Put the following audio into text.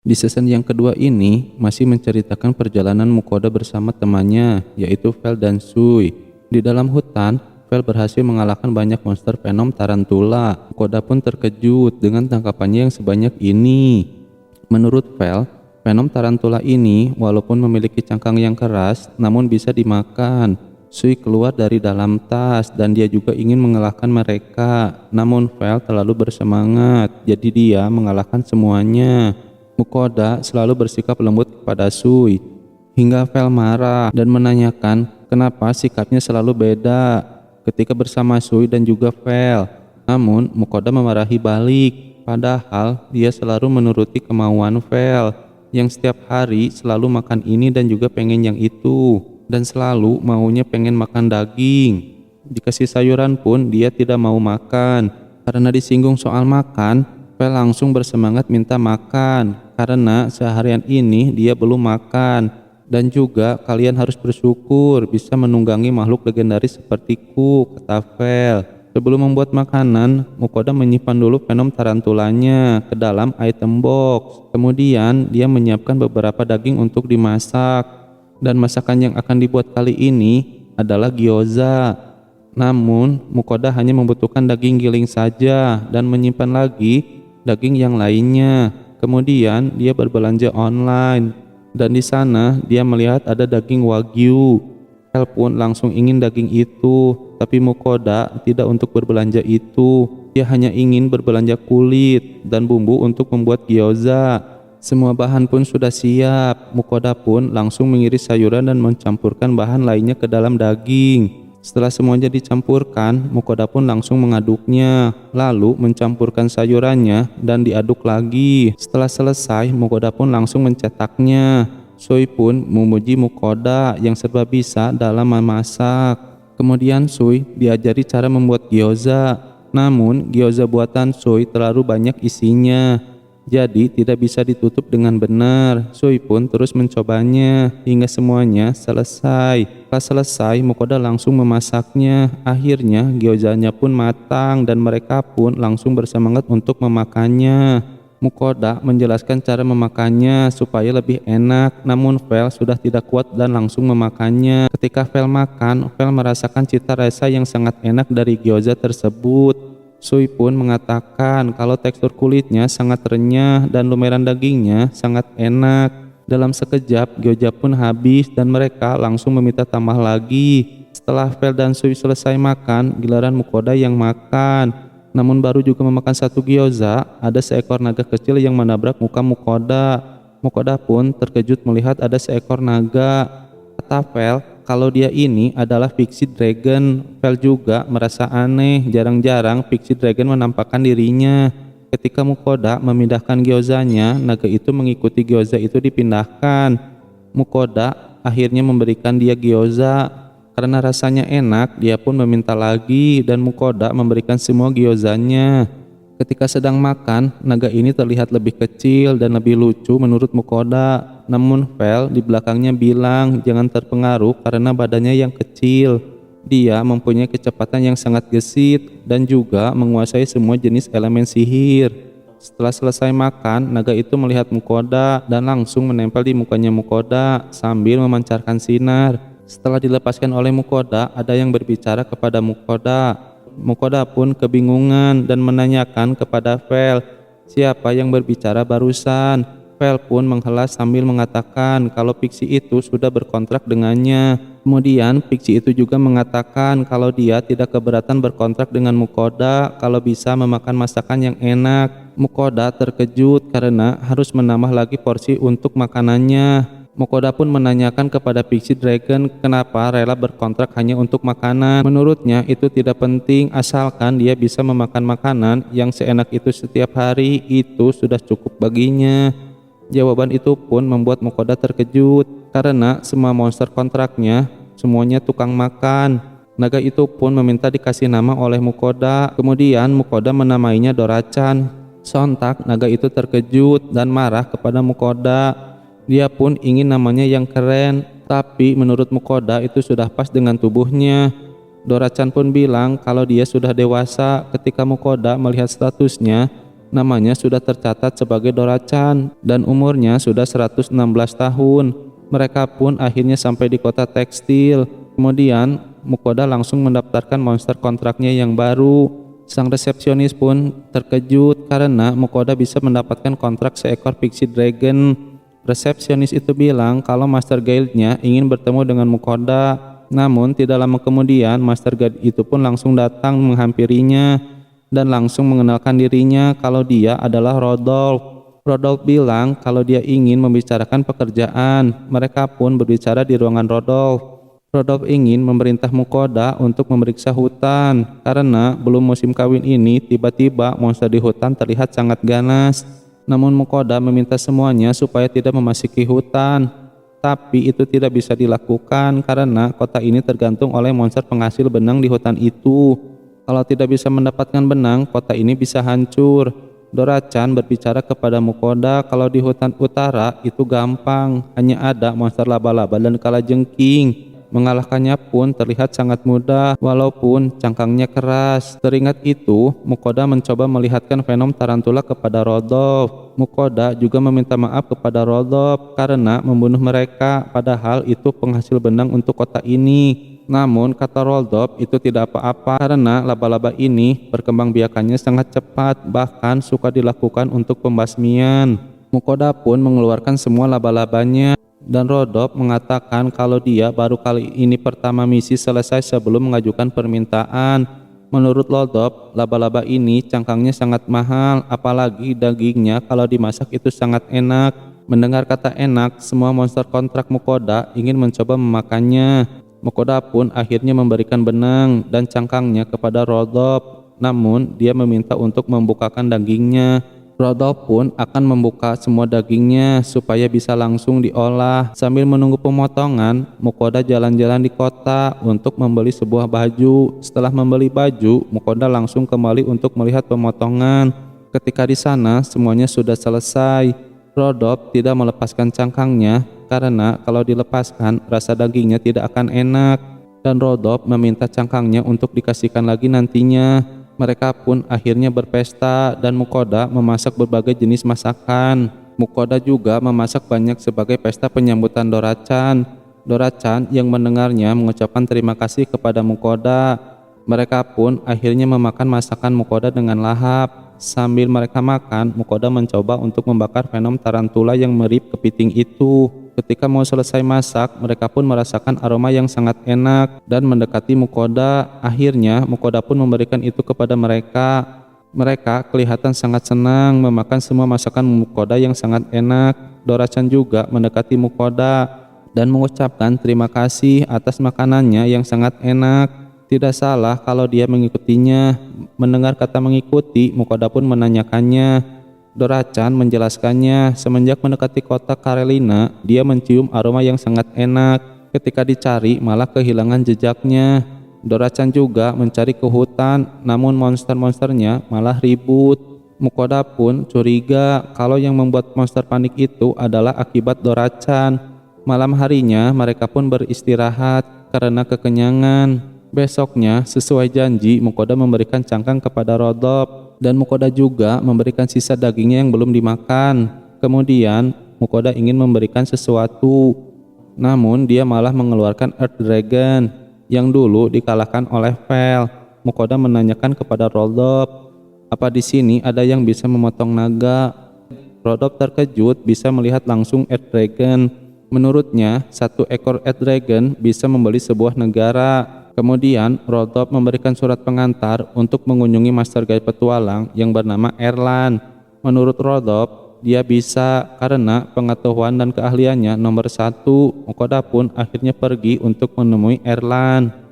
Di season yang kedua ini masih menceritakan perjalanan Mukoda bersama temannya, yaitu Vel dan Sui. Di dalam hutan, Vel berhasil mengalahkan banyak monster Venom Tarantula. Mukoda pun terkejut dengan tangkapannya yang sebanyak ini. Menurut Vel, Venom Tarantula ini walaupun memiliki cangkang yang keras, namun bisa dimakan. Sui keluar dari dalam tas dan dia juga ingin mengalahkan mereka. Namun Vel terlalu bersemangat, jadi dia mengalahkan semuanya. Mukoda selalu bersikap lembut kepada Sui, hingga Vel marah dan menanyakan kenapa sikapnya selalu beda ketika bersama Sui dan juga Vel. Namun Mukoda memarahi balik, padahal dia selalu menuruti kemauan Vel yang setiap hari selalu makan ini dan juga pengen yang itu, dan selalu maunya pengen makan daging. Dikasih sayuran pun dia tidak mau makan. Karena disinggung soal makan, Vel langsung bersemangat minta makan karena seharian ini dia belum makan. Dan juga kalian harus bersyukur bisa menunggangi makhluk legendaris sepertiku, kata Vel. Sebelum membuat makanan, Mukoda menyimpan dulu Venom Tarantulanya ke dalam item box. Kemudian dia menyiapkan beberapa daging untuk dimasak. Dan masakan yang akan dibuat kali ini adalah gyoza. Namun Mukoda hanya membutuhkan daging giling saja dan menyimpan lagi daging yang lainnya. Kemudian dia berbelanja online dan di sana dia melihat ada daging wagyu. Vel pun langsung ingin daging itu, tapi Mukoda tidak untuk berbelanja itu. Dia hanya ingin berbelanja kulit dan bumbu untuk membuat gyoza. Semua bahan pun sudah siap. Mukoda pun langsung mengiris sayuran dan mencampurkan bahan lainnya ke dalam daging. Setelah semuanya dicampurkan, Mukoda pun langsung mengaduknya, lalu mencampurkan sayurannya dan diaduk lagi. Setelah selesai, Mukoda pun langsung mencetaknya. Sui pun memuji Mukoda yang serba bisa dalam memasak. Kemudian Sui diajari cara membuat gyoza. Namun gyoza buatan Sui terlalu banyak isinya, jadi tidak bisa ditutup dengan benar. Sui pun terus mencobanya hingga semuanya selesai. Setelah selesai, Mukoda langsung memasaknya. Akhirnya gyozanya pun matang dan mereka pun langsung bersemangat untuk memakannya. Mukoda menjelaskan cara memakannya supaya lebih enak, namun Vel sudah tidak kuat dan langsung memakannya. Ketika Vel makan, Vel merasakan cita rasa yang sangat enak dari gyoza tersebut. Sui pun mengatakan kalau tekstur kulitnya sangat renyah dan lumeran dagingnya sangat enak. Dalam sekejap, gyoza pun habis dan mereka langsung meminta tambah lagi. Setelah Vel dan Sui selesai makan, giliran Mukoda yang makan. Namun baru juga memakan satu gyoza, ada seekor naga kecil yang menabrak muka Mukoda. Mukoda pun terkejut melihat ada seekor naga. Kata Vel, kalau dia ini adalah fiksi dragon. Vel juga merasa aneh, jarang-jarang fiksi dragon menampakkan dirinya. Ketika Mukoda memindahkan gyozanya, naga itu mengikuti gyoza itu dipindahkan. Mukoda akhirnya memberikan dia gyoza. Karena rasanya enak, dia pun meminta lagi dan Mukoda memberikan semua gyozanya. Ketika sedang makan, naga ini terlihat lebih kecil dan lebih lucu menurut Mukoda. Namun Vel di belakangnya bilang jangan terpengaruh karena badannya yang kecil. Dia mempunyai kecepatan yang sangat gesit dan juga menguasai semua jenis elemen sihir. Setelah selesai makan, naga itu melihat Mukoda dan langsung menempel di mukanya Mukoda sambil memancarkan sinar. Setelah dilepaskan oleh Mukoda, ada yang berbicara kepada Mukoda. Mukoda pun kebingungan dan menanyakan kepada Vel, siapa yang berbicara barusan? Vel pun menghela sambil mengatakan kalau fiksi itu sudah berkontrak dengannya. Kemudian fiksi itu juga mengatakan kalau dia tidak keberatan berkontrak dengan Mukoda kalau bisa memakan masakan yang enak. Mukoda terkejut karena harus menambah lagi porsi untuk makanannya. Mukoda pun menanyakan kepada Pixie Dragon kenapa rela berkontrak hanya untuk makanan. Menurutnya itu tidak penting asalkan dia bisa memakan makanan yang seenak itu setiap hari, itu sudah cukup baginya. Jawaban itu pun membuat Mukoda terkejut karena semua monster kontraknya semuanya tukang makan. Naga itu pun meminta dikasih nama oleh Mukoda. Kemudian Mukoda menamainya Dorachan. Sontak naga itu terkejut dan marah kepada Mukoda. Dia pun ingin namanya yang keren, tapi menurut Mukoda itu sudah pas dengan tubuhnya. Dorachan pun bilang kalau dia sudah dewasa. Ketika Mukoda melihat statusnya, Namanya sudah tercatat sebagai Dorachan dan umurnya sudah 116 tahun. Mereka pun akhirnya sampai di kota tekstil. Kemudian Mukoda langsung mendaftarkan monster kontraknya yang baru. Sang resepsionis pun terkejut karena Mukoda bisa mendapatkan kontrak seekor pixie dragon. Resepsionis itu bilang kalau Master Guild-nya ingin bertemu dengan Mukoda. Namun tidak lama kemudian Master Guild itu pun langsung datang menghampirinya dan langsung mengenalkan dirinya kalau dia adalah Rodolph. Rodolph bilang kalau dia ingin membicarakan pekerjaan. Mereka pun berbicara di ruangan Rodolph. Rodolph ingin memerintah Mukoda untuk memeriksa hutan karena belum musim kawin ini tiba-tiba monster di hutan terlihat sangat ganas. Namun Mukoda meminta semuanya supaya tidak memasuki hutan. Tapi itu tidak bisa dilakukan karena kota ini tergantung oleh monster penghasil benang di hutan itu. Kalau tidak bisa mendapatkan benang, kota ini bisa hancur. Dorachan berbicara kepada Mukoda kalau di hutan utara itu gampang, hanya ada monster laba-laba dan kalajengking. Mengalahkannya pun terlihat sangat mudah walaupun cangkangnya keras. Teringat itu, Mukoda mencoba melihatkan Venom Tarantula kepada Rodolph. Mukoda juga meminta maaf kepada Rodolph karena membunuh mereka, padahal itu penghasil benang untuk kota ini. Namun kata Rodolph itu tidak apa-apa karena laba-laba ini perkembangbiakannya sangat cepat, bahkan suka dilakukan untuk pembasmian. Mukoda pun mengeluarkan semua laba-labanya. Dan Rodolph mengatakan kalau dia baru kali ini pertama misi selesai sebelum mengajukan permintaan. Menurut Rodolph, laba-laba ini cangkangnya sangat mahal, apalagi dagingnya kalau dimasak itu sangat enak. Mendengar kata enak, semua monster kontrak Mukoda ingin mencoba memakannya. Mukoda pun akhirnya memberikan benang dan cangkangnya kepada Rodolph. Namun dia meminta untuk membukakan dagingnya. Rodolph pun akan membuka semua dagingnya supaya bisa langsung diolah. Sambil menunggu pemotongan, Mukoda jalan-jalan di kota untuk membeli sebuah baju. Setelah membeli baju, Mukoda langsung kembali untuk melihat pemotongan. Ketika di sana, semuanya sudah selesai. Rodolph tidak melepaskan cangkangnya karena kalau dilepaskan, rasa dagingnya tidak akan enak. Dan Rodolph meminta cangkangnya untuk dikasihkan lagi nantinya. Mereka pun akhirnya berpesta dan Mukoda memasak berbagai jenis masakan. Mukoda juga memasak banyak sebagai pesta penyambutan Dorachan. Dorachan yang mendengarnya mengucapkan terima kasih kepada Mukoda. Mereka pun akhirnya memakan masakan Mukoda dengan lahap. Sambil mereka makan, Mukoda mencoba untuk membakar Venom Tarantula yang mirip kepiting itu. Ketika mau selesai masak, mereka pun merasakan aroma yang sangat enak dan mendekati Mukoda. Akhirnya Mukoda pun memberikan itu kepada mereka. Mereka kelihatan sangat senang memakan semua masakan Mukoda yang sangat enak. Dorachan juga mendekati Mukoda dan mengucapkan terima kasih atas makanannya yang sangat enak. Tidak salah kalau dia mengikutinya. Mendengar kata mengikuti, Mukoda pun menanyakannya. Dorachan menjelaskannya, semenjak mendekati kota Karelina, dia mencium aroma yang sangat enak. Ketika dicari, malah kehilangan jejaknya. Dorachan juga mencari ke hutan, namun monster-monsternya malah ribut. Mukoda pun curiga kalau yang membuat monster panik itu adalah akibat Dorachan. Malam harinya, mereka pun beristirahat karena kekenyangan. Besoknya, sesuai janji, Mukoda memberikan cangkang kepada Rodolph. Dan Mukoda juga memberikan sisa dagingnya yang belum dimakan. Kemudian Mukoda ingin memberikan sesuatu, namun dia malah mengeluarkan Earth Dragon yang dulu dikalahkan oleh Vel. Mukoda menanyakan kepada Rodolph, apa di sini ada yang bisa memotong naga? Rodolph terkejut bisa melihat langsung Earth Dragon. Menurutnya, satu ekor Earth Dragon bisa membeli sebuah negara. Kemudian Rodolph memberikan surat pengantar untuk mengunjungi Master Guide petualang yang bernama Erland. Menurut Rodolph, dia bisa karena pengetahuan dan keahliannya nomor 1. Mukoda pun akhirnya pergi untuk menemui Erland.